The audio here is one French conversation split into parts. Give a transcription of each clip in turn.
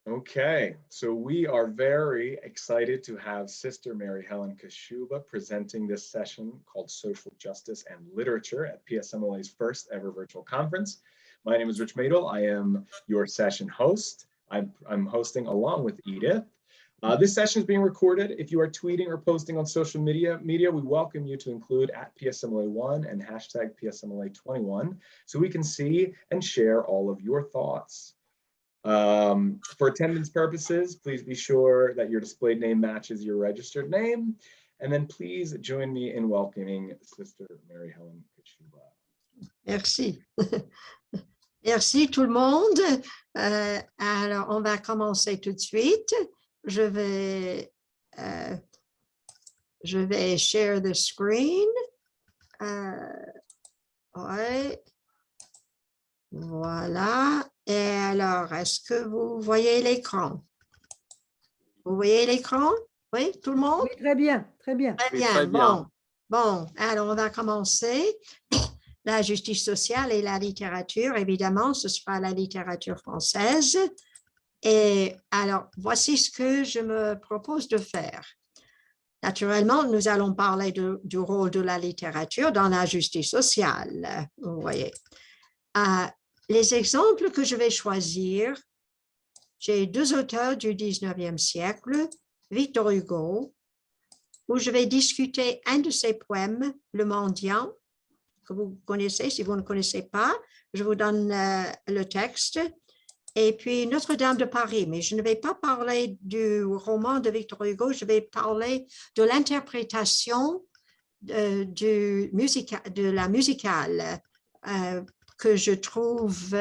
Okay, so we are very excited to have Sister Mary Helen Kashuba presenting this session called Social Justice and Literature at PSMLA's first ever virtual conference. My name is Rich Madel. I am your session host. I'm hosting along with Edith. This session is being recorded. If you are tweeting or posting on social media, we welcome you to include @PSMLA1 and hashtag PSMLA21 so we can see and share all of your thoughts. For attendance purposes, please be sure that your displayed name matches your registered name. And then please join me in welcoming Sister Mary Helen Kashuba. Merci. Merci tout le monde. Alors, on va commencer tout de suite. Je vais share the screen. Ouais. Voilà. Et alors, est-ce que vous voyez l'écran? Vous voyez l'écran? Oui, tout le monde? Oui, très bien, très bien. Très bien, Très bien. Bon, alors on va commencer. La justice sociale et la littérature, évidemment, ce sera la littérature française. Et alors, voici ce que je me propose de faire. Naturellement, nous allons parler du rôle de la littérature dans la justice sociale, vous voyez. Les exemples que je vais choisir, j'ai deux auteurs du 19e siècle, Victor Hugo, où je vais discuter un de ses poèmes, Le Mendiant, que vous connaissez. Si vous ne connaissez pas, je vous donne le texte. Et puis Notre-Dame de Paris, mais je ne vais pas parler du roman de Victor Hugo, je vais parler de l'interprétation de la musicale, que je trouve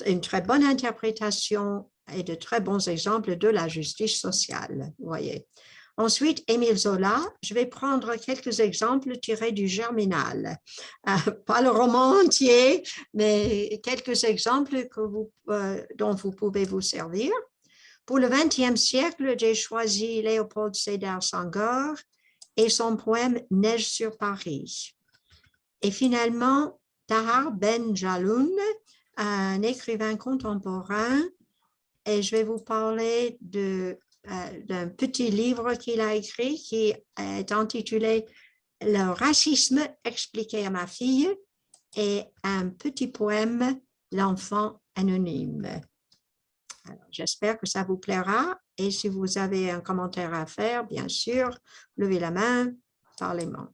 une très bonne interprétation et de très bons exemples de la justice sociale, vous voyez. Ensuite, Émile Zola, je vais prendre quelques exemples tirés du Germinal. Pas le roman entier, mais quelques exemples dont vous pouvez vous servir. Pour le XXe siècle, j'ai choisi Léopold Sédar Senghor et son poème « Neige sur Paris ». Et finalement, Tahar Ben Jelloun, un écrivain contemporain, et je vais vous parler d'un petit livre qu'il a écrit qui est intitulé « Le racisme expliqué à ma fille » et un petit poème « L'enfant anonyme ». J'espère que ça vous plaira et si vous avez un commentaire à faire, bien sûr, levez la main, parlez-moi.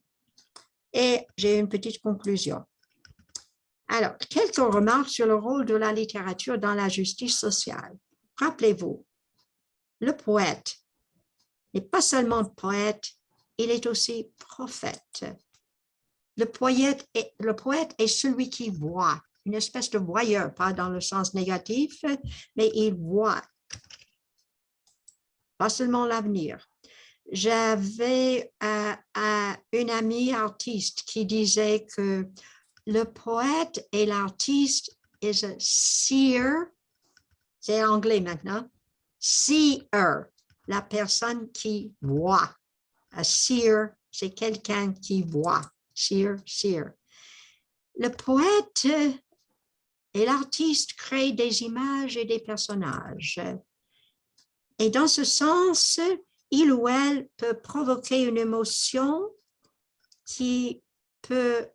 Et j'ai une petite conclusion. Alors, quelques remarques sur le rôle de la littérature dans la justice sociale. Rappelez-vous, le poète n'est pas seulement poète, il est aussi prophète. Le poète est celui qui voit, une espèce de voyeur, pas dans le sens négatif, mais il voit, pas seulement l'avenir. J'avais une amie artiste qui disait que le poète et l'artiste is a seer, c'est anglais maintenant, seer, la personne qui voit. A seer, c'est quelqu'un qui voit. Seer, seer. Le poète et l'artiste créent des images et des personnages. Et dans ce sens, il ou elle peut provoquer une émotion qui peut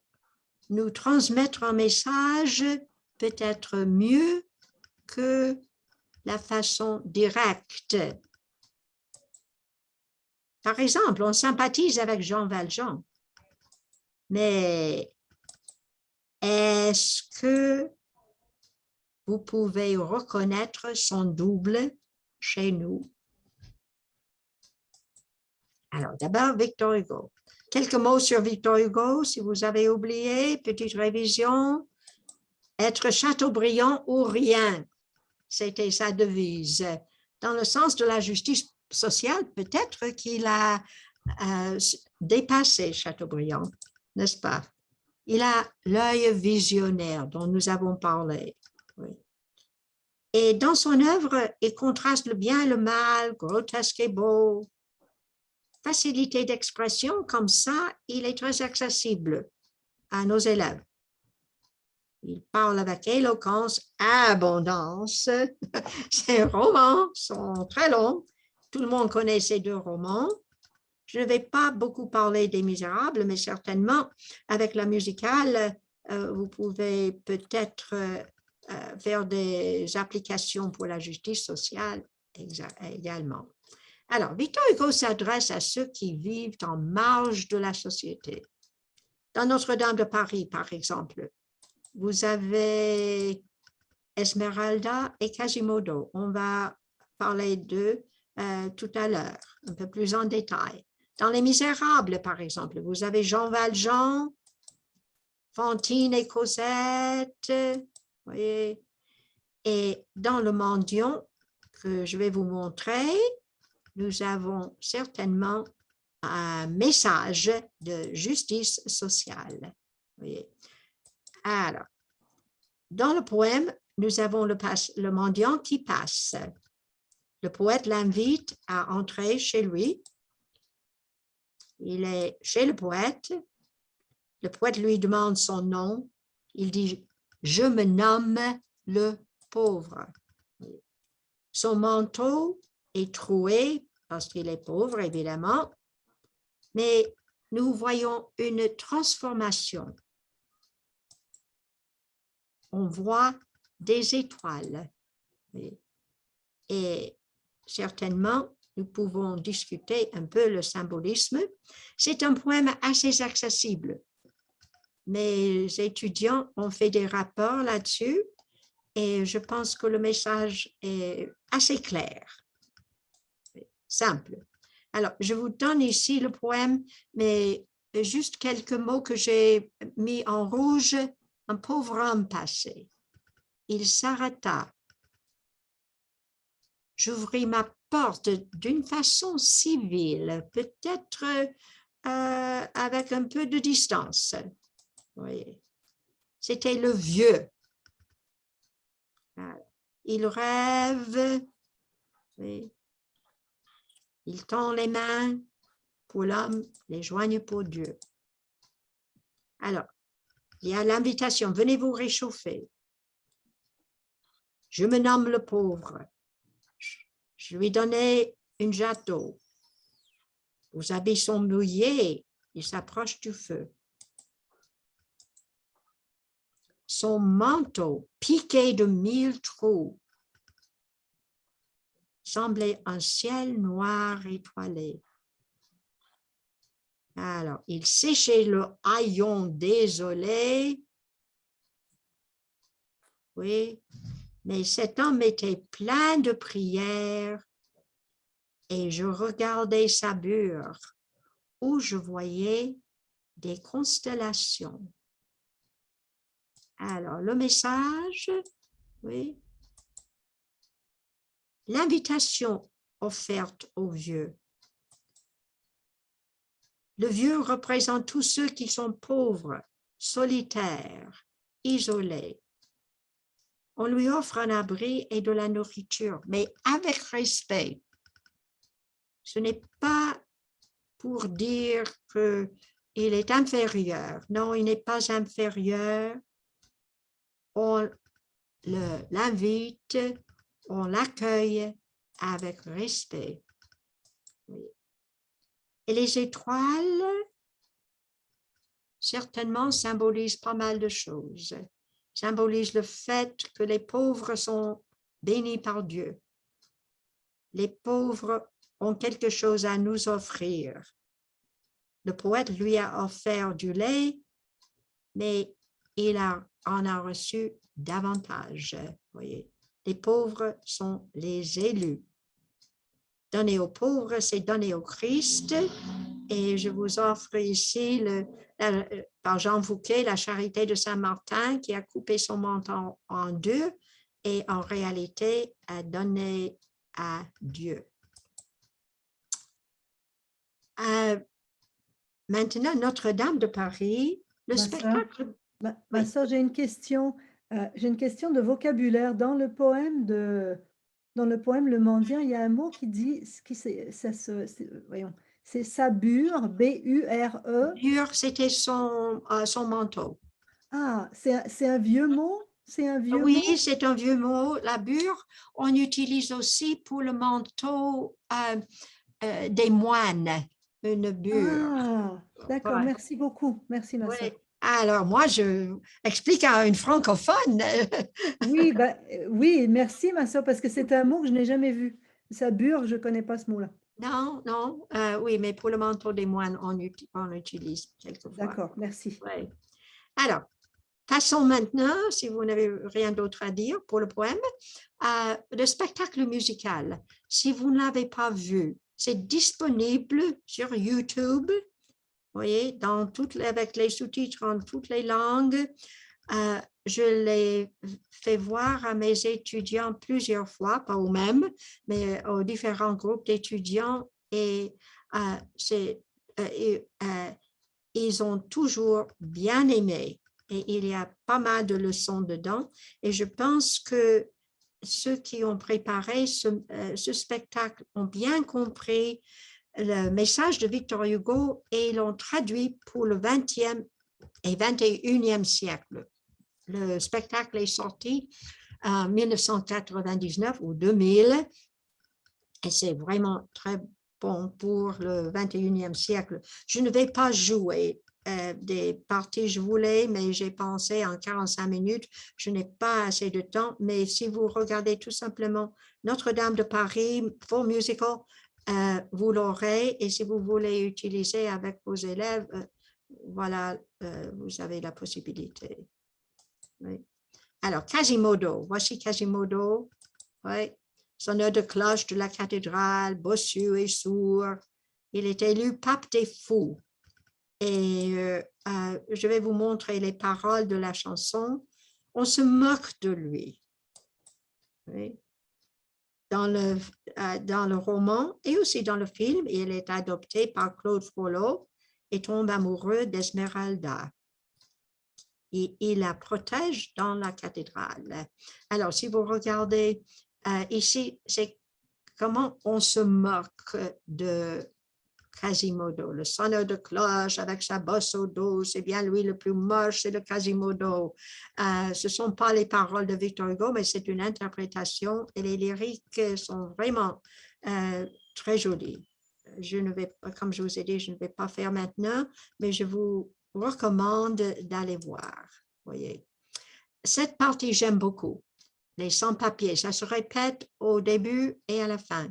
nous transmettre un message peut-être mieux que la façon directe. Par exemple, on sympathise avec Jean Valjean, mais est-ce que vous pouvez reconnaître son double chez nous? Alors, d'abord, Victor Hugo. Quelques mots sur Victor Hugo, si vous avez oublié, petite révision. Être Chateaubriand ou rien, c'était sa devise. Dans le sens de la justice sociale, peut-être qu'il a dépassé Chateaubriand, n'est-ce pas? Il a l'œil visionnaire dont nous avons parlé. Oui. Et dans son œuvre, il contraste le bien et le mal, grotesque et beau. Facilité d'expression, comme ça, il est très accessible à nos élèves. Il parle avec éloquence, abondance. Ces romans sont très longs. Tout le monde connaît ces deux romans. Je ne vais pas beaucoup parler des Misérables, mais certainement, avec la musicale, vous pouvez peut-être faire des applications pour la justice sociale également. Alors, Victor Hugo s'adresse à ceux qui vivent en marge de la société. Dans Notre-Dame de Paris, par exemple, vous avez Esmeralda et Quasimodo. On va parler d'eux tout à l'heure, un peu plus en détail. Dans Les Misérables, par exemple, vous avez Jean Valjean, Fantine et Cosette, voyez. Et dans Le Mendiant, que je vais vous montrer, nous avons certainement un message de justice sociale. Voyez. Alors, dans le poème, nous avons le mendiant qui passe. Le poète l'invite à entrer chez lui. Il est chez le poète. Le poète lui demande son nom. Il dit « Je me nomme le pauvre ». Son manteau est troué parce qu'il est pauvre, évidemment, mais nous voyons une transformation. On voit des étoiles. Et certainement, nous pouvons discuter un peu le symbolisme. C'est un poème assez accessible. Mes étudiants ont fait des rapports là-dessus et je pense que le message est assez clair, simple. Alors, je vous donne ici le poème, mais juste quelques mots que j'ai mis en rouge. Un pauvre homme passait. Il s'arrêta. J'ouvris ma porte d'une façon civile, peut-être avec un peu de distance. Oui. C'était le vieux. Il rêve. Oui. Il tend les mains pour l'homme, les joigne pour Dieu. Alors, il y a l'invitation, venez vous réchauffer. Je me nomme le pauvre. Je lui donnais une jatte d'eau. Vos habits sont mouillés, il s'approche du feu. Son manteau, piqué de 1000 trous, semblait un ciel noir étoilé. Alors, il séchait le haillon désolé. Oui, mais cet homme était plein de prières et je regardais sa bure où je voyais des constellations. Alors, le message, oui, l'invitation offerte au vieux. Le vieux représente tous ceux qui sont pauvres, solitaires, isolés. On lui offre un abri et de la nourriture, mais avec respect. Ce n'est pas pour dire qu'il est inférieur. Non, il n'est pas inférieur. On l'invite, on l'accueille avec respect. Et les étoiles, certainement, symbolisent pas mal de choses. Symbolisent le fait que les pauvres sont bénis par Dieu. Les pauvres ont quelque chose à nous offrir. Le poète lui a offert du lait, mais il en a reçu davantage. Voyez. Les pauvres sont les élus. Donner aux pauvres, c'est donner au Christ. Et je vous offre ici, par Jean Fouquet, la charité de Saint-Martin qui a coupé son menton en deux et en réalité a donné à Dieu. Maintenant, Notre-Dame de Paris, le spectacle. Ma soeur, j'ai une question de vocabulaire. Dans le poème Le Mendiant, il y a un mot qui dit, voyons, c'est sa bure, B-U-R-E. Bure, c'était son manteau. Ah, c'est un vieux mot? C'est un vieux Oui, mot? c'est un vieux mot, la bure. On utilise aussi pour le manteau des moines, une bure. Ah, d'accord, Ouais, merci beaucoup. Merci, ma sœur. ouais. Alors, moi, je explique à une francophone. Oui, oui, merci, ma sœur, parce que c'est un mot que je n'ai jamais vu. Ça bure, je ne connais pas ce mot-là. Non, non, oui, mais pour le manteau des moines, on utilise quelquefois. D'accord, merci. Ouais. Alors, passons maintenant, si vous n'avez rien d'autre à dire pour le poème, le spectacle musical. Si vous ne l'avez pas vu, c'est disponible sur YouTube, vous voyez, avec les sous-titres en toutes les langues. Je l'ai fait voir à mes étudiants plusieurs fois, pas aux mêmes, mais aux différents groupes d'étudiants et ils ont toujours bien aimé. Et il y a pas mal de leçons dedans. Et je pense que ceux qui ont préparé ce spectacle ont bien compris le message de Victor Hugo et l'ont traduit pour le 20e et 21e siècle. Le spectacle est sorti en 1999 ou 2000 et c'est vraiment très bon pour le 21e siècle. Je ne vais pas jouer des parties, je voulais, mais j'ai pensé en 45 minutes, je n'ai pas assez de temps, mais si vous regardez tout simplement Notre-Dame de Paris, Full Musical, vous l'aurez, et si vous voulez utiliser avec vos élèves, voilà, vous avez la possibilité. Oui. Alors, Quasimodo, voici Quasimodo, oui. Sonneur de cloche de la cathédrale, bossu et sourd. Il est élu pape des fous. Et je vais vous montrer les paroles de la chanson. On se moque de lui. Oui. Dans le roman et aussi dans le film, il est adopté par Claude Frollo et tombe amoureux d'Esmeralda. Et il la protège dans la cathédrale. Alors, si vous regardez ici, c'est comment on se moque de Quasimodo, le sonneur de cloche avec sa bosse au dos, c'est bien lui le plus moche, c'est le Quasimodo. Ce ne sont pas les paroles de Victor Hugo, mais c'est une interprétation et les lyriques sont vraiment très jolies. Je ne vais pas, comme je vous ai dit, je ne vais pas faire maintenant, mais je vous recommande d'aller voir. Voyez. Cette partie, j'aime beaucoup. Les sans-papiers, ça se répète au début et à la fin.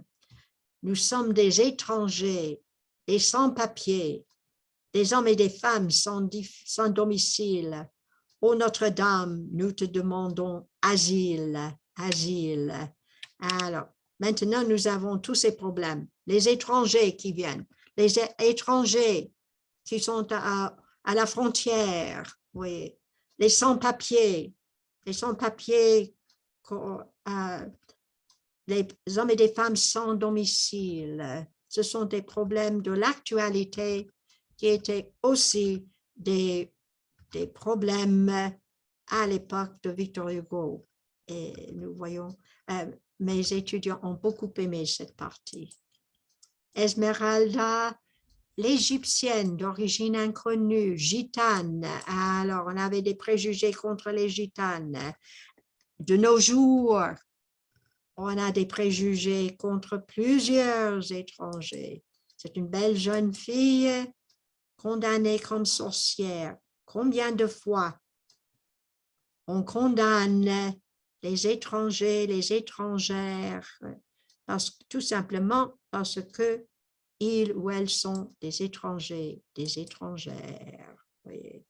Nous sommes des étrangers, des sans-papiers, des hommes et des femmes sans domicile. Ô Notre-Dame, nous te demandons asile, asile. Alors, maintenant, nous avons tous ces problèmes. Les étrangers qui viennent, les étrangers qui sont à la frontière, oui. Les sans-papiers, les hommes et des femmes sans domicile. Ce sont des problèmes de l'actualité qui étaient aussi des problèmes à l'époque de Victor Hugo. Et nous voyons, mes étudiants ont beaucoup aimé cette partie. Esmeralda, l'Égyptienne d'origine inconnue, gitane. Alors, on avait des préjugés contre les gitanes. De nos jours, on a des préjugés contre plusieurs étrangers. C'est une belle jeune fille condamnée comme sorcière. Combien de fois on condamne les étrangers, les étrangères, tout simplement parce que ils ou elles sont des étrangers, des étrangères. Oui.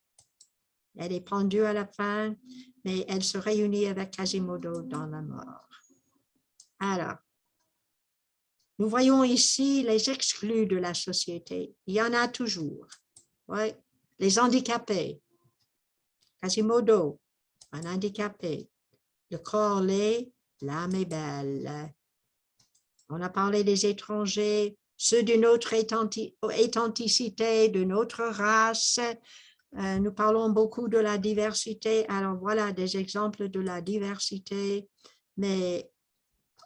Elle est pendue à la fin, mais elle se réunit avec Quasimodo dans la mort. Alors, nous voyons ici les exclus de la société. Il y en a toujours. Ouais. Les handicapés. Quasimodo, un handicapé. Le corps laid, l'âme est belle. On a parlé des étrangers, ceux d'une autre éthanticité, d'une autre race. Nous parlons beaucoup de la diversité. Alors voilà des exemples de la diversité, mais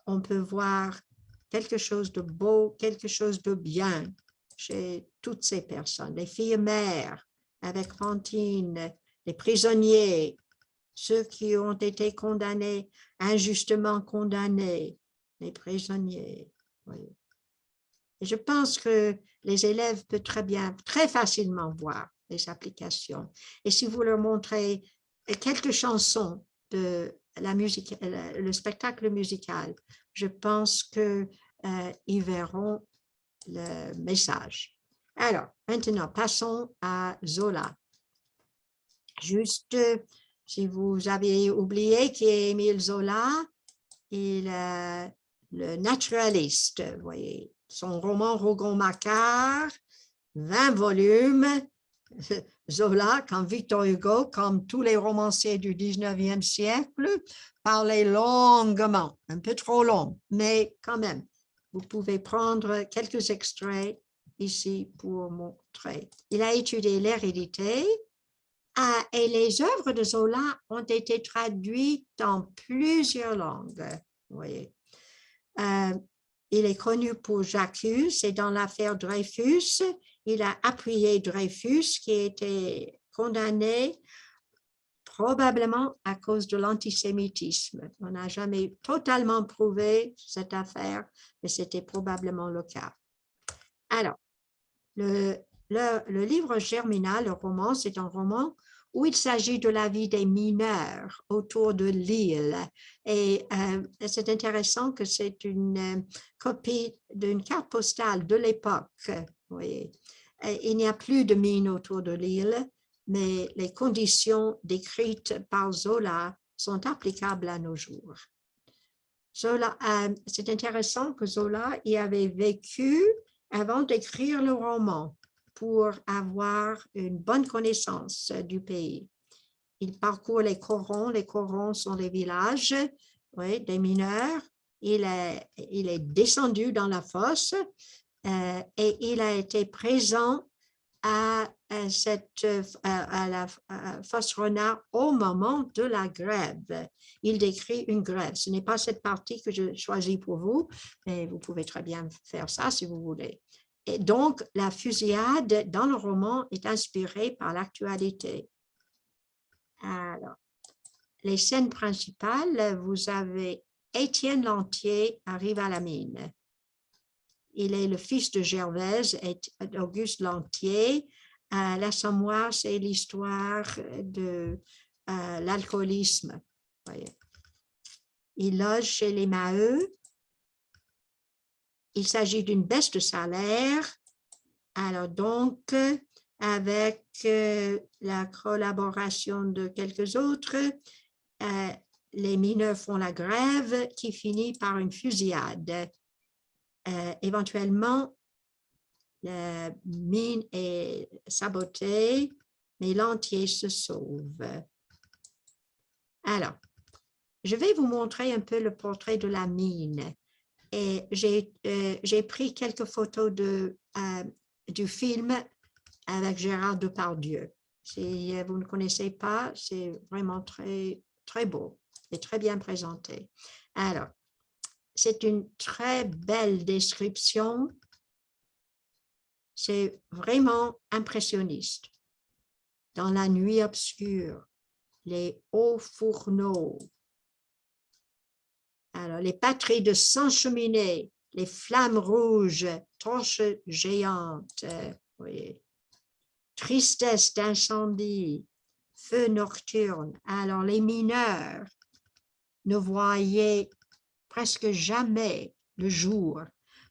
on peut voir quelque chose de beau, quelque chose de bien chez toutes ces personnes. Les filles mères avec Fantine, les prisonniers, ceux qui ont été condamnés, injustement condamnés, les prisonniers. Oui. Et je pense que les élèves peuvent très facilement voir les applications. Et si vous leur montrez quelques chansons de la musique, le spectacle musical, je pense qu'ils verront le message. Alors, maintenant, passons à Zola. Juste, si vous avez oublié qui est Émile Zola, il est le naturaliste, vous voyez, son roman Rougon-Macquart, 20 volumes, Zola, comme Victor Hugo, comme tous les romanciers du 19e siècle, parlait longuement, un peu trop long, mais quand même, vous pouvez prendre quelques extraits ici pour montrer. Il a étudié l'hérédité et les œuvres de Zola ont été traduites dans plusieurs langues. Vous voyez. Il est connu pour J'accuse et dans l'affaire Dreyfus, il a appuyé Dreyfus qui était condamné probablement à cause de l'antisémitisme. On n'a jamais totalement prouvé cette affaire, mais c'était probablement le cas. Alors, le livre Germinal, le roman, c'est un roman où il s'agit de la vie des mineurs autour de l'île. Et c'est intéressant que c'est une copie d'une carte postale de l'époque. Il n'y a plus de mines autour de l'île, mais les conditions décrites par Zola sont applicables à nos jours. C'est intéressant que Zola y avait vécu avant d'écrire le roman pour avoir une bonne connaissance du pays. Il parcourt les corons. Les corons sont des villages, oui, des mineurs. Il est descendu dans la fosse et il a été présent à la fosse Renard au moment de la grève. Il décrit une grève. Ce n'est pas cette partie que je choisis pour vous, mais vous pouvez très bien faire ça si vous voulez. Et donc, la fusillade dans le roman est inspirée par l'actualité. Alors, les scènes principales, vous avez Étienne Lantier arrive à la mine. Il est le fils de Gervaise et d'Auguste Lantier. L'Assommoir, c'est l'histoire de l'alcoolisme. Il loge chez les Maheu. Il s'agit d'une baisse de salaire. Alors donc, avec la collaboration de quelques autres, les mineurs font la grève qui finit par une fusillade. Éventuellement, la mine est sabotée, mais Lantier se sauve. Alors, je vais vous montrer un peu le portrait de la mine. Et j'ai pris quelques photos du film avec Gérard Depardieu. Si vous ne connaissez pas, c'est vraiment très, très beau et très bien présenté. Alors, c'est une très belle description. C'est vraiment impressionniste. Dans la nuit obscure, les hauts fourneaux, alors les batteries de 100 cheminées, les flammes rouges, torches géantes, oui. Tristesse d'incendie, feu nocturne. Alors les mineurs ne voyaient presque jamais le jour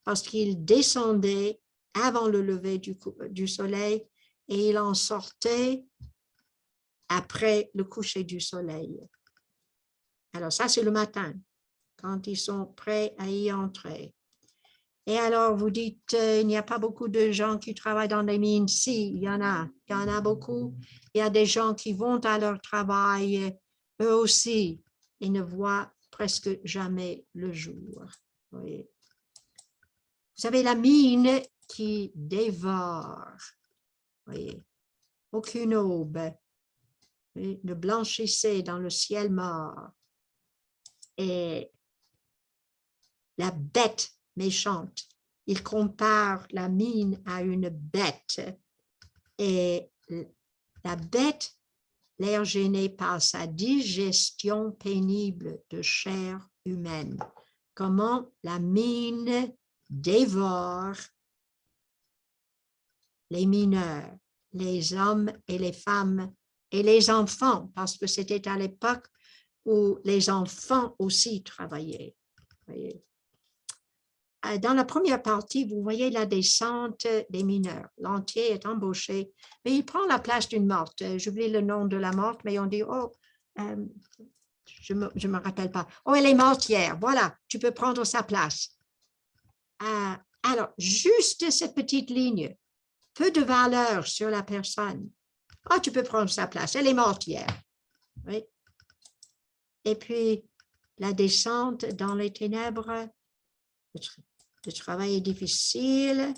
parce qu'ils descendaient avant le lever du soleil et ils en sortaient après le coucher du soleil. Alors ça, c'est le matin, quand ils sont prêts à y entrer. Et alors, vous dites, il n'y a pas beaucoup de gens qui travaillent dans les mines. Si, il y en a beaucoup. Il y a des gens qui vont à leur travail, eux aussi, et ne voient presque jamais le jour. Oui. Vous avez la mine qui dévore. Oui. Aucune aube ne blanchissait dans le ciel mort. Et la bête méchante, il compare la mine à une bête. Et la bête l'air gêné par sa digestion pénible de chair humaine. Comment la mine dévore les mineurs, les hommes et les femmes et les enfants, parce que c'était à l'époque où les enfants aussi travaillaient. Voyez. Dans la première partie, vous voyez la descente des mineurs. L'entier est embauché, mais il prend la place d'une morte. J'oublie le nom de la morte, mais on dit, oh, je me rappelle pas. Oh, elle est morte hier. Voilà, tu peux prendre sa place. Alors, juste cette petite ligne, peu de valeur sur la personne. Oh, tu peux prendre sa place. Elle est morte hier. Oui. Et puis, la descente dans les ténèbres. Le travail est difficile.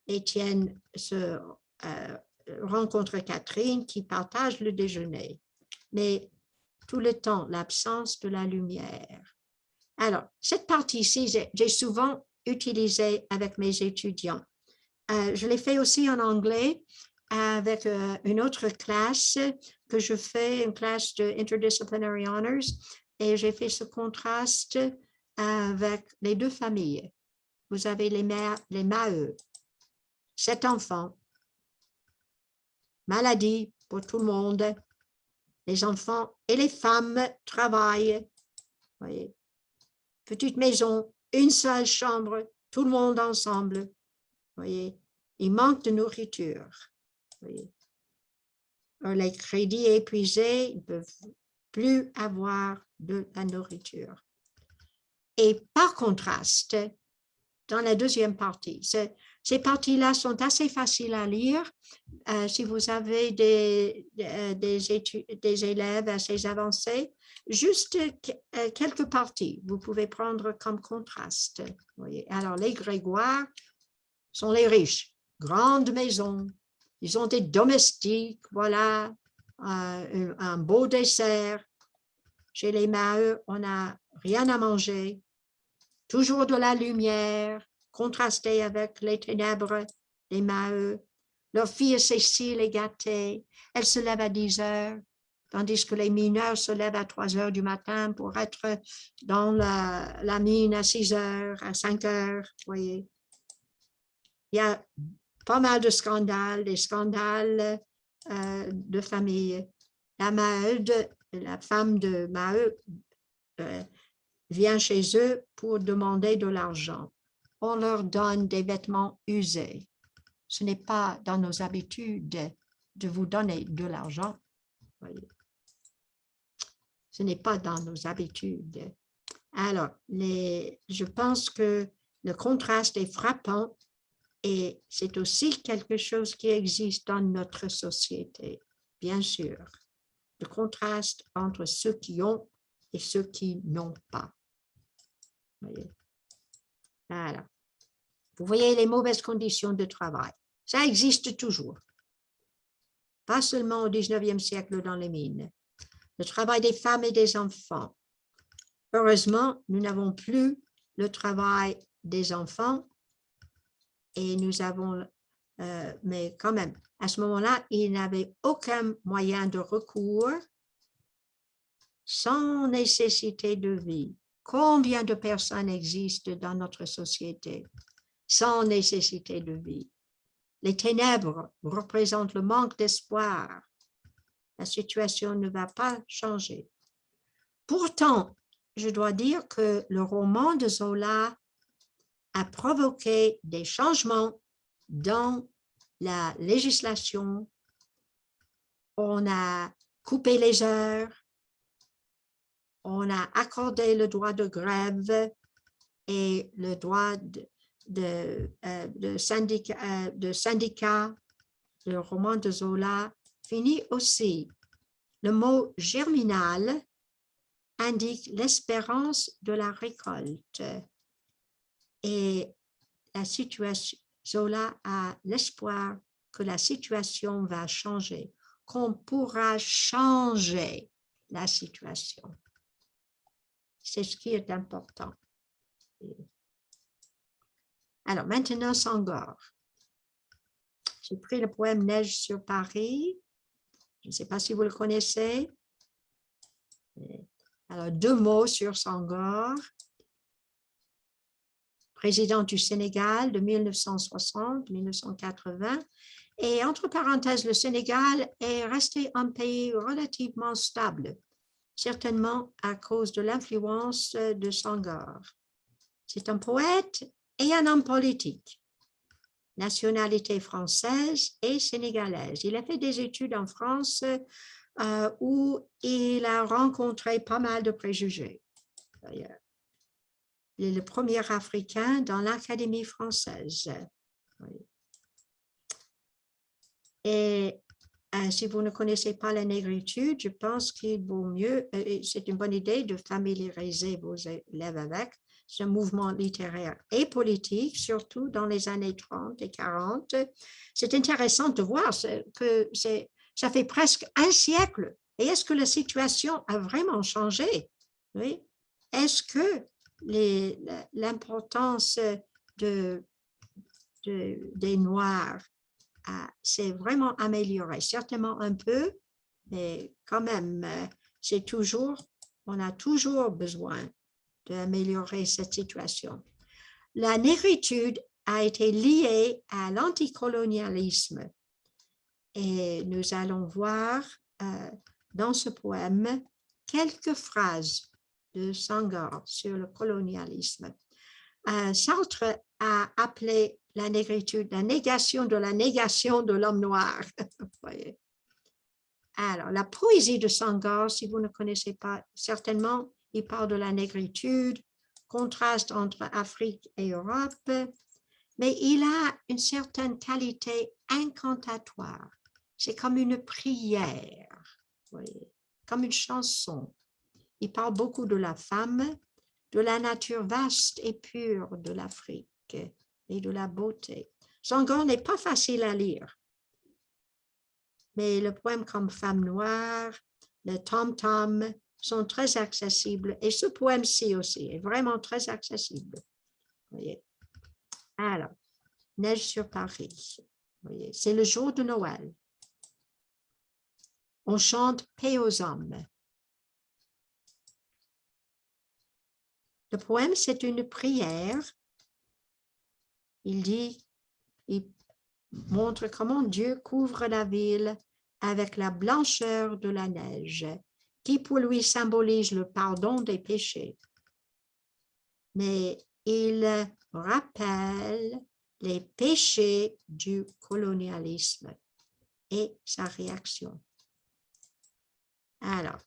Étienne rencontre Catherine qui partage le déjeuner. Mais tout le temps, l'absence de la lumière. Alors, cette partie-ci, j'ai souvent utilisé avec mes étudiants. Je l'ai fait aussi en anglais avec une autre classe que je fais, une classe de Interdisciplinary Honors, et j'ai fait ce contraste avec les deux familles. Vous avez les Maheu, 7 enfants, maladie pour tout le monde, les enfants et les femmes travaillent. Voyez. Petite maison, une seule chambre, tout le monde ensemble. Voyez. Il manque de nourriture. Voyez. Les crédits épuisés, ils ne peuvent plus avoir de la nourriture. Et par contraste, dans la deuxième partie, ces parties-là sont assez faciles à lire. Si vous avez des élèves assez avancés, juste quelques parties, vous pouvez prendre comme contraste. Voyez. Alors, les Grégoire sont les riches, grande maison, ils ont des domestiques, voilà, un beau dessert. Chez les Maheu, on n'a rien à manger, toujours de la lumière, contrastée avec les ténèbres des Maheu. Leur fille Cécile est gâtée, elle se lève à 10 heures, tandis que les mineurs se lèvent à 3 heures du matin pour être dans la mine à 6 heures, à 5 heures, voyez. Il y a pas mal de scandales, des scandales de famille. La femme de Maheu vient chez eux pour demander de l'argent. On leur donne des vêtements usés. Ce n'est pas dans nos habitudes de vous donner de l'argent. Ce n'est pas dans nos habitudes. Alors, je pense que le contraste est frappant et c'est aussi quelque chose qui existe dans notre société, bien sûr. Le contraste entre ceux qui ont et ceux qui n'ont pas. Voyez. Voilà. Vous voyez les mauvaises conditions de travail. Ça existe toujours. Pas seulement au 19e siècle dans les mines. Le travail des femmes et des enfants. Heureusement, nous n'avons plus le travail des enfants et nous avons, mais quand même, à ce moment-là, il n'avait aucun moyen de recours sans nécessité de vie. Combien de personnes existent dans notre société sans nécessité de vie? Les ténèbres représentent le manque d'espoir. La situation ne va pas changer. Pourtant, je dois dire que le roman de Zola a provoqué des changements dans la législation. On a coupé les heures, on a accordé le droit de grève et le droit de syndicat. Le roman de Zola finit aussi. Le mot germinal indique l'espérance de la récolte. Et la situation, Zola a l'espoir que la situation va changer, qu'on pourra changer la situation. C'est ce qui est important. Alors, maintenant, Senghor. J'ai pris le poème Neige sur Paris. Je ne sais pas si vous le connaissez. Alors, 2 mots sur Senghor. Président du Sénégal de 1960-1980. Et entre parenthèses, le Sénégal est resté un pays relativement stable, certainement à cause de l'influence de Senghor. C'est un poète et un homme politique, nationalité française et sénégalaise. Il a fait des études en France où il a rencontré pas mal de préjugés. D'ailleurs, il est le premier Africain dans l'Académie française. Et si vous ne connaissez pas la négritude, je pense qu'il vaut mieux, c'est une bonne idée de familiariser vos élèves avec ce mouvement littéraire et politique, surtout dans les années 30 et 40. C'est intéressant de voir que ça fait presque un siècle. Et est-ce que la situation a vraiment changé? Oui. Est-ce que l'importance des Noirs s'est vraiment améliorée? Certainement un peu, mais quand même, on a toujours besoin d'améliorer cette situation. La négritude a été liée à l'anticolonialisme et nous allons voir dans ce poème quelques phrases de Senghor sur le colonialisme. Sartre a appelé la négritude la négation de l'homme noir. Voyez. Alors, la poésie de Senghor, si vous ne connaissez pas, certainement, il parle de la négritude, contraste entre Afrique et Europe, mais il a une certaine qualité incantatoire. C'est comme une prière, voyez, comme une chanson. Il parle beaucoup de la femme, de la nature vaste et pure de l'Afrique et de la beauté. Senghor n'est pas facile à lire, mais le poème comme Femme noire, le tom-tom sont très accessibles et ce poème-ci aussi est vraiment très accessible. Voyez. Alors, Neige sur Paris, c'est le jour de Noël. On chante Paix aux hommes. Le poème, c'est une prière. Il montre comment Dieu couvre la ville avec la blancheur de la neige, qui pour lui symbolise le pardon des péchés. Mais il rappelle les péchés du colonialisme et sa réaction. Alors,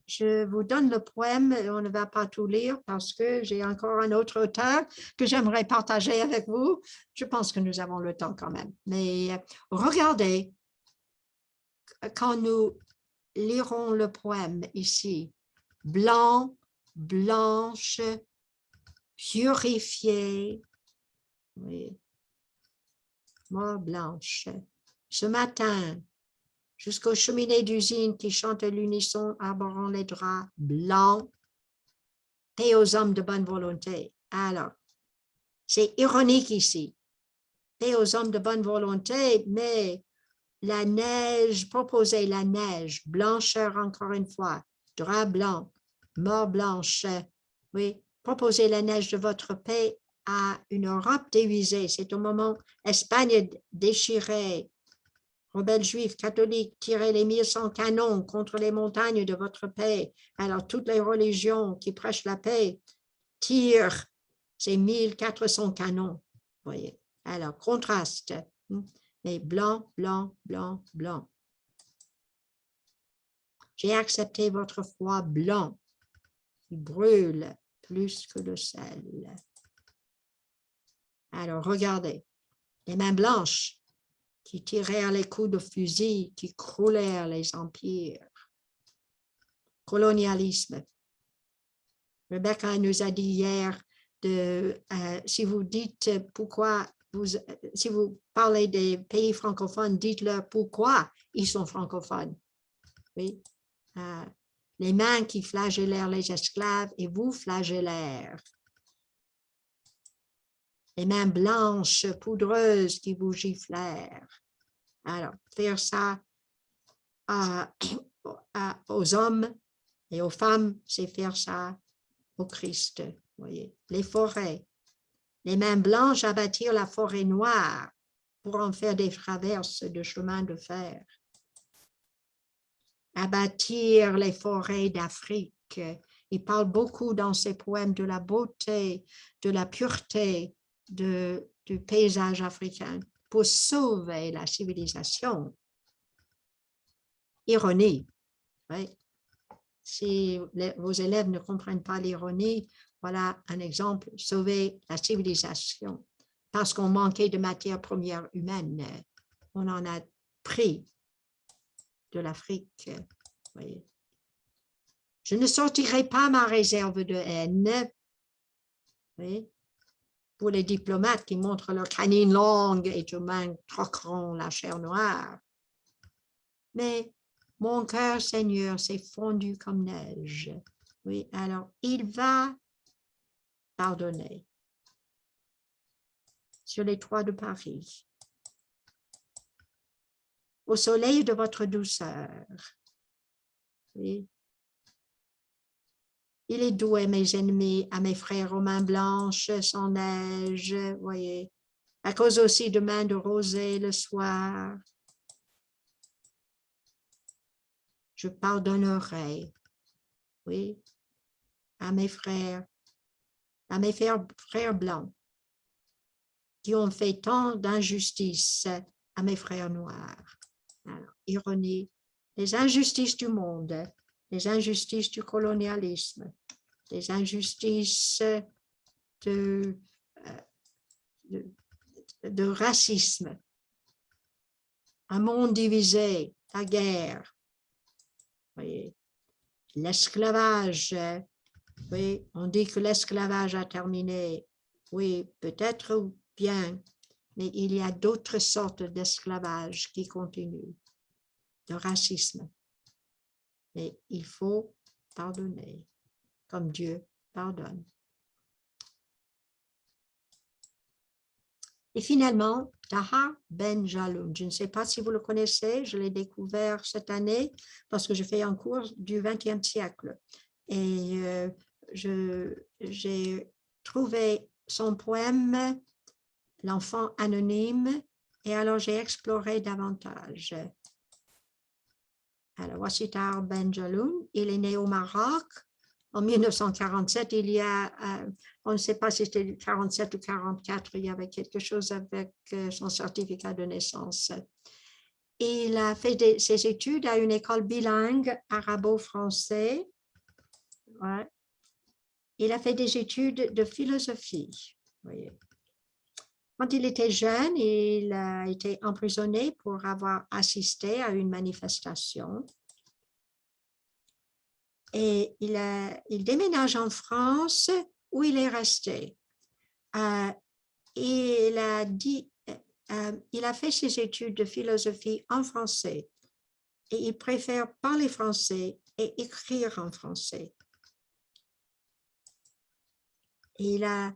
je vous donne le poème, on ne va pas tout lire parce que j'ai encore un autre auteur que j'aimerais partager avec vous. Je pense que nous avons le temps quand même. Mais regardez, quand nous lirons le poème ici, blanc, blanche, purifiée, oui, mort blanche. Ce matin, jusqu'aux cheminées d'usine qui chantent à l'unisson, arborant les draps blancs, paix aux hommes de bonne volonté. Alors, c'est ironique ici, paix aux hommes de bonne volonté, mais la neige, proposer la neige, blancheur encore une fois, drap blanc, mort blanche, oui, proposer la neige de votre paix à une Europe dévisée. C'est au moment Espagne déchirée, rebelles juifs, catholiques, tirez les 1100 canons contre les montagnes de votre paix. Alors, toutes les religions qui prêchent la paix tirent ces 1400 canons. Voyez. Alors, contraste. Mais blanc, blanc, blanc, blanc. J'ai accepté votre froid blanc qui brûle plus que le sel. Alors, regardez, les mains blanches qui tirèrent les coups de fusil, qui croulèrent les empires. Colonialisme. Rebecca nous a dit hier, si vous dites pourquoi, si vous parlez des pays francophones, dites-leur pourquoi ils sont francophones. Oui. Les mains qui flagellèrent les esclaves et vous flagellèrent. Les mains blanches, poudreuses qui vous giflèrent. Alors, faire ça aux hommes et aux femmes, c'est faire ça au Christ. Voyez, les forêts, les mains blanches à bâtir la forêt noire pour en faire des traverses de chemin de fer, à bâtir les forêts d'Afrique. Il parle beaucoup dans ses poèmes de la beauté, de la pureté du paysage africain pour sauver la civilisation. Ironie. Oui. Si vos élèves ne comprennent pas l'ironie, voilà un exemple, sauver la civilisation. Parce qu'on manquait de matières premières humaines, on en a pris de l'Afrique. Oui. Je ne sortirai pas ma réserve de haine. Oui. Pour les diplomates qui montrent leur canine longue et demain troqueront la chair noire. Mais mon cœur, Seigneur, s'est fondu comme neige. Oui, alors il va pardonner sur les toits de Paris. Au soleil de votre douceur. Oui. Il est doux à mes ennemis, à mes frères aux mains blanches, sans neige, voyez, à cause aussi de mains de rosée le soir. Je pardonnerai, oui, à mes frères blancs qui ont fait tant d'injustices à mes frères noirs. Alors, ironie, les injustices du monde, les injustices du colonialisme, les injustices de racisme, un monde divisé, la guerre, l'esclavage, oui, on dit que l'esclavage a terminé, oui, peut-être bien, mais il y a d'autres sortes d'esclavage qui continuent, de racisme. Mais il faut pardonner, comme Dieu pardonne. Et finalement, Taha Ben Jaloun, je ne sais pas si vous le connaissez, je l'ai découvert cette année parce que je fais un cours du XXe siècle. Et j'ai trouvé son poème « L'enfant anonyme » et alors j'ai exploré davantage. Alors voici Taha Ben Jaloun, il est né au Maroc. En 1947, il y a, on ne sait pas si c'était 47 ou 44, il y avait quelque chose avec son certificat de naissance. Il a fait ses études à une école bilingue arabo-français. Ouais. Il a fait des études de philosophie. Voyez. Quand il était jeune, il a été emprisonné pour avoir assisté à une manifestation. Et il déménage en France où il est resté. Il a fait ses études de philosophie en français et il préfère parler français et écrire en français. Il a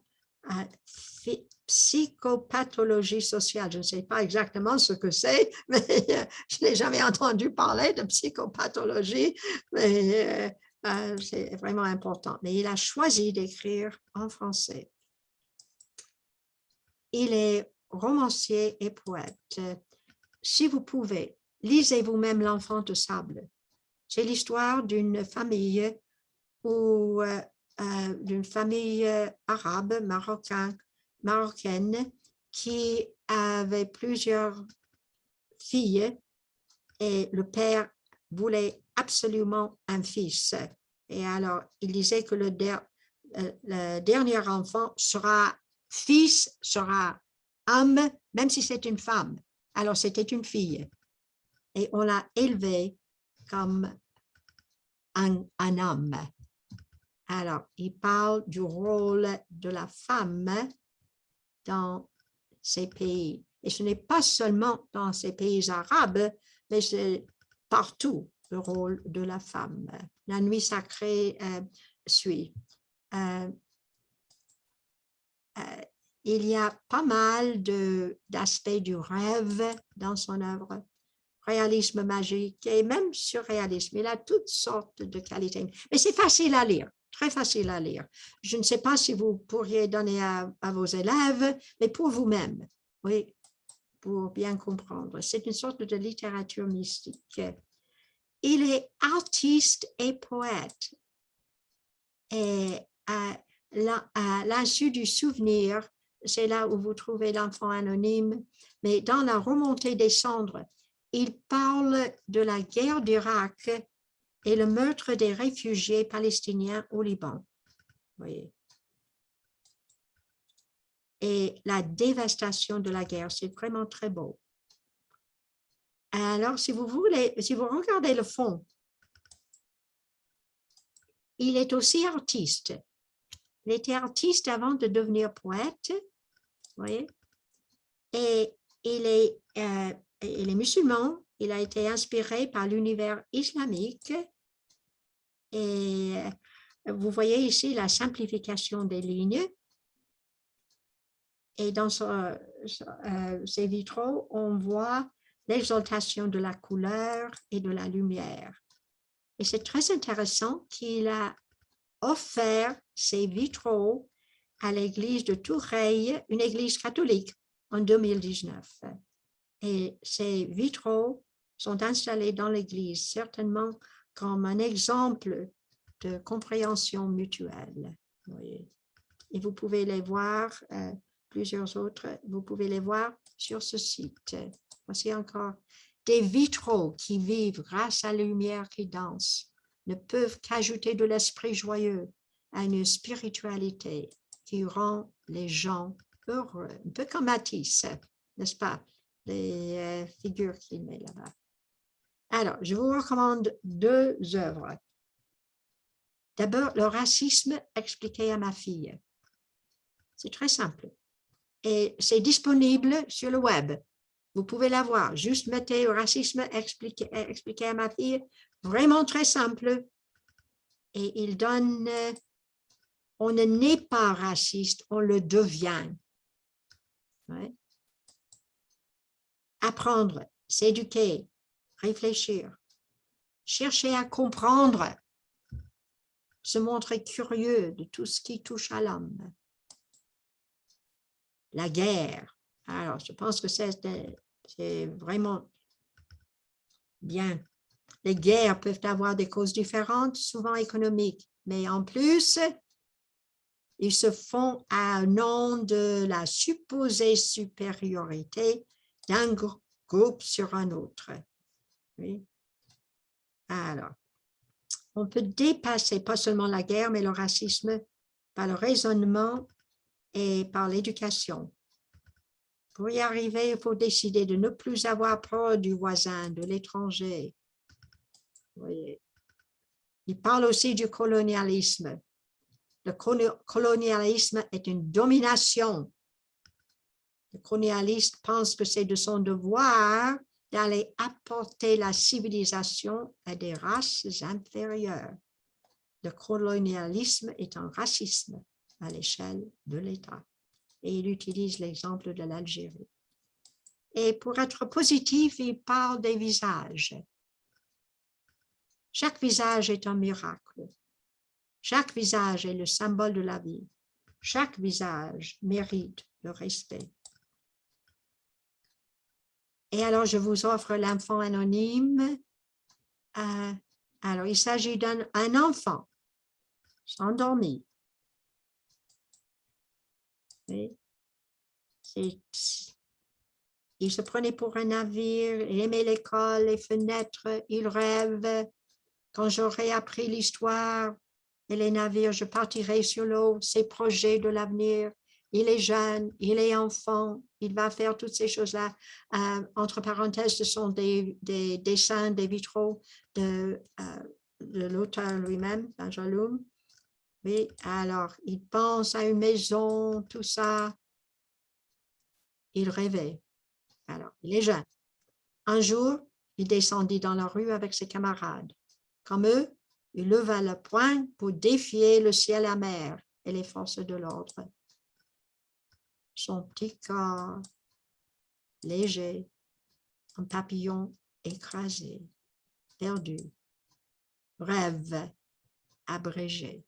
fait psychopathologie sociale. Je ne sais pas exactement ce que c'est, mais je n'ai jamais entendu parler de psychopathologie, mais c'est vraiment important. Mais il a choisi d'écrire en français. Il est romancier et poète. Si vous pouvez, lisez vous-même L'enfant de sable. C'est l'histoire d'une famille d'une famille arabe, marocaine, qui avait plusieurs filles et le père voulait absolument un fils. Et alors, il disait que le dernier enfant sera fils, sera homme, même si c'est une femme. Alors, c'était une fille. Et on l'a élevée comme un homme. Alors, il parle du rôle de la femme dans ces pays. Et ce n'est pas seulement dans ces pays arabes, mais c'est partout le rôle de la femme. La nuit sacrée suit. Il y a pas mal d'aspects du rêve dans son œuvre. réalisme magique et même surréalisme. Il a toutes sortes de qualités. Mais c'est facile à lire, très facile à lire. Je ne sais pas si vous pourriez donner à vos élèves, mais pour vous-même, oui, pour bien comprendre. C'est une sorte de littérature mystique. Il est artiste et poète. Et à l'insu du souvenir, c'est là où vous trouvez l'enfant anonyme, mais dans la remontée des cendres, il parle de la guerre d'Irak et le meurtre des réfugiés palestiniens au Liban. Oui. Et la dévastation de la guerre, c'est vraiment très beau. Alors, si vous regardez le fond, il est aussi artiste. Il était artiste avant de devenir poète, vous voyez, et il est musulman. Il a été inspiré par l'univers islamique. Et vous voyez ici la simplification des lignes. Et dans ces vitraux, on voit l'exaltation de la couleur et de la lumière. Et c'est très intéressant qu'il a offert ces vitraux à l'église de Toureil, une église catholique, en 2019. Et ces vitraux sont installés dans l'église, certainement comme un exemple de compréhension mutuelle. Oui. Et vous pouvez les voir, plusieurs autres, vous pouvez les voir sur ce site. Voici encore des vitraux qui vivent grâce à la lumière qui danse, ne peuvent qu'ajouter de l'esprit joyeux à une spiritualité qui rend les gens heureux. Un peu comme Matisse, n'est-ce pas? Les figures qu'il met là-bas. Alors, je vous recommande 2 œuvres. D'abord, le racisme expliqué à ma fille. C'est très simple. Et c'est disponible sur le web. Vous pouvez la voir. Juste mettez le racisme expliqué à ma fille. Vraiment très simple. Et il donne, on ne naît pas raciste, on le devient. Ouais. Apprendre, s'éduquer, réfléchir, chercher à comprendre, se montrer curieux de tout ce qui touche à l'homme. La guerre. Alors, je pense que c'est vraiment bien. Les guerres peuvent avoir des causes différentes, souvent économiques, mais en plus, ils se font à nom de la supposée supériorité d'un groupe sur un autre. Oui. Alors, on peut dépasser pas seulement la guerre, mais le racisme par le raisonnement et par l'éducation. Pour y arriver, il faut décider de ne plus avoir peur du voisin, de l'étranger. Oui. Il parle aussi du colonialisme. Le colonialisme est une domination. Le colonialiste pense que c'est de son devoir d'aller apporter la civilisation à des races inférieures. Le colonialisme est un racisme à l'échelle de l'État. Et il utilise l'exemple de l'Algérie. Et pour être positif, il parle des visages. Chaque visage est un miracle. Chaque visage est le symbole de la vie. Chaque visage mérite le respect. Et alors, je vous offre l'enfant anonyme. Alors, il s'agit d'un enfant endormi. Oui. Il se prenait pour un navire, il aimait l'école, les fenêtres, il rêve. Quand j'aurai appris l'histoire et les navires, je partirai sur l'eau, ses projets de l'avenir. Il est jeune, il est enfant, il va faire toutes ces choses-là. Entre parenthèses, ce sont des dessins, des vitraux de l'auteur lui-même, Benjaloum. Oui, alors, il pense à une maison, tout ça. Il rêvait. Alors, il est jeune. Un jour, il descendit dans la rue avec ses camarades. Comme eux, il leva le poing pour défier le ciel amer et les forces de l'ordre. Son petit corps, léger, un papillon écrasé, perdu, rêve abrégé.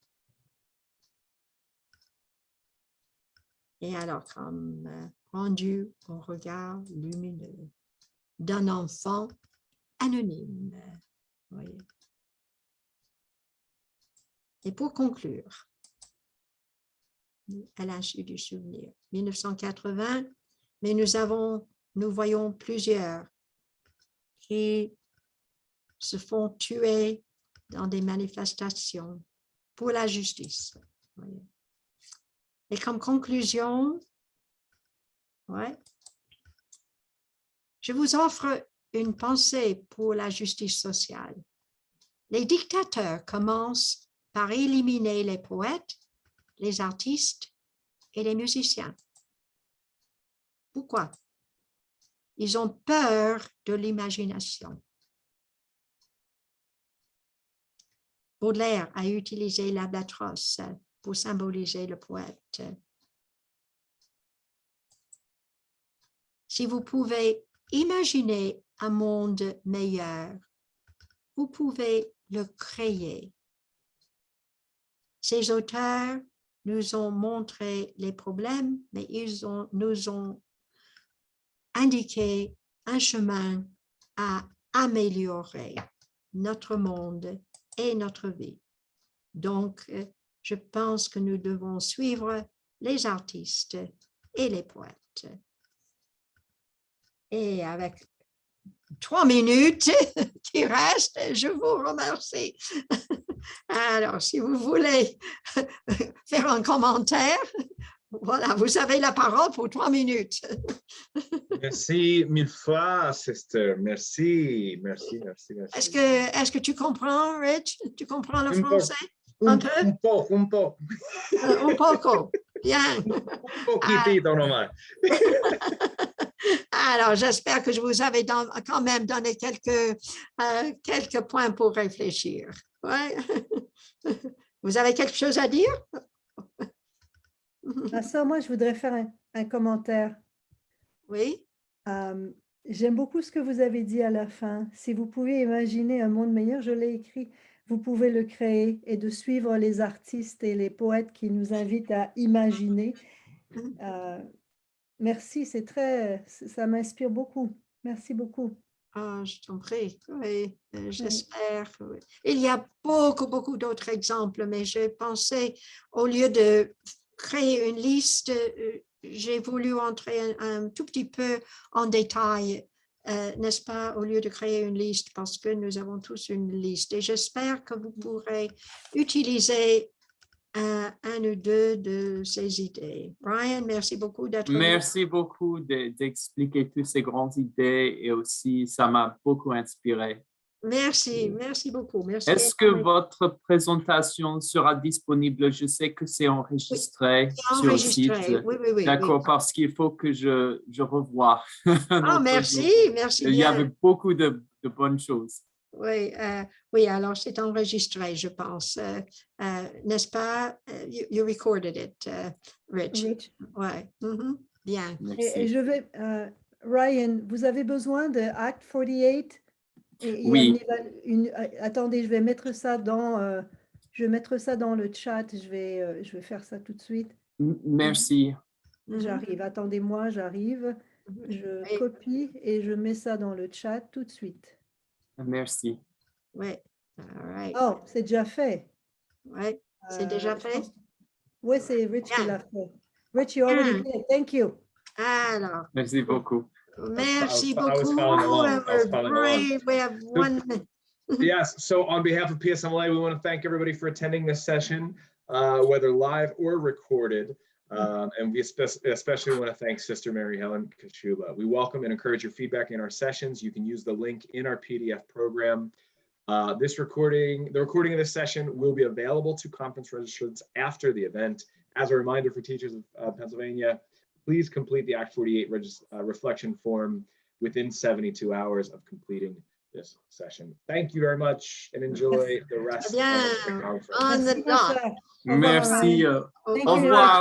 Et alors, comme rendu au regard lumineux d'un enfant anonyme. Voyez. Et pour conclure, à l'insu du souvenir, 1980, mais nous voyons plusieurs qui se font tuer dans des manifestations pour la justice. Voyez. Et comme conclusion, je vous offre une pensée pour la justice sociale. Les dictateurs commencent par éliminer les poètes, les artistes et les musiciens. Pourquoi? Ils ont peur de l'imagination. Baudelaire a utilisé l'albatros pour symboliser le poète. Si vous pouvez imaginer un monde meilleur, vous pouvez le créer. Ces auteurs nous ont montré les problèmes, mais ils nous ont indiqué un chemin à améliorer notre monde et notre vie. Donc, je pense que nous devons suivre les artistes et les poètes. Et avec 3 minutes qui restent, je vous remercie. Alors, si vous voulez faire un commentaire, voilà, vous avez la parole pour 3 minutes. Merci mille fois, sister. Merci. Est-ce que tu comprends, Rich? Tu comprends le Un français? Un peu? Un poco. Un poco. Bien. Un poquitito nomás. Alors, j'espère que je vous avais quand même donné quelques points pour réfléchir. Ouais. Vous avez quelque chose à dire? Ma sœur, moi, je voudrais faire un commentaire. Oui. J'aime beaucoup ce que vous avez dit à la fin. Si vous pouvez imaginer un monde meilleur, je l'ai écrit, vous pouvez le créer et de suivre les artistes et les poètes qui nous invitent à imaginer. Merci, ça m'inspire beaucoup. Merci beaucoup. Oh, je t'en prie, oui, j'espère. Oui. Il y a beaucoup d'autres exemples, mais j'ai pensé, au lieu de créer une liste, j'ai voulu entrer un tout petit peu en détail, n'est-ce pas, au lieu de créer une liste, parce que nous avons tous une liste. Et j'espère que vous pourrez utiliser un ou deux de ces idées. Brian, merci beaucoup d'être venu. Merci beaucoup d'expliquer toutes ces grandes idées et aussi ça m'a beaucoup inspiré. Merci beaucoup. Merci. Est-ce que votre présentation sera disponible? Je sais que c'est enregistré, sur le site. Oui. D'accord, parce qu'il faut que je revoie. Merci Il y avait beaucoup de bonnes choses. Oui, alors c'est enregistré, je pense. N'est-ce pas? You recorded it, Rich. Oui, bien. Et je vais, Ryan, vous avez besoin de Act 48? Oui. Attendez, je vais mettre ça dans le chat. Je vais faire ça tout de suite. Merci. J'arrive. Attendez-moi, j'arrive. Je copie et je mets ça dans le chat tout de suite. Merci. Oui. All right. Oh, c'est déjà fait. Oui, c'est déjà fait? Oui, c'est Rich qui l'a fait. Rich, you already did. Thank you. Alors. Merci beaucoup. Merci beaucoup. I was following along. We have 1 minute. Yes, so on behalf of PSMLA, we want to thank everybody for attending this session, whether live or recorded. And we especially want to thank Sister Mary Helen Kashuba. We welcome and encourage your feedback in our sessions. You can use the link in our PDF program. The recording of this session will be available to conference registrants after the event. As a reminder for teachers of Pennsylvania, please complete the Act 48 reflection form within 72 hours of completing this session. Thank you very much and enjoy the rest of the conference. On the dot. Merci. Au revoir.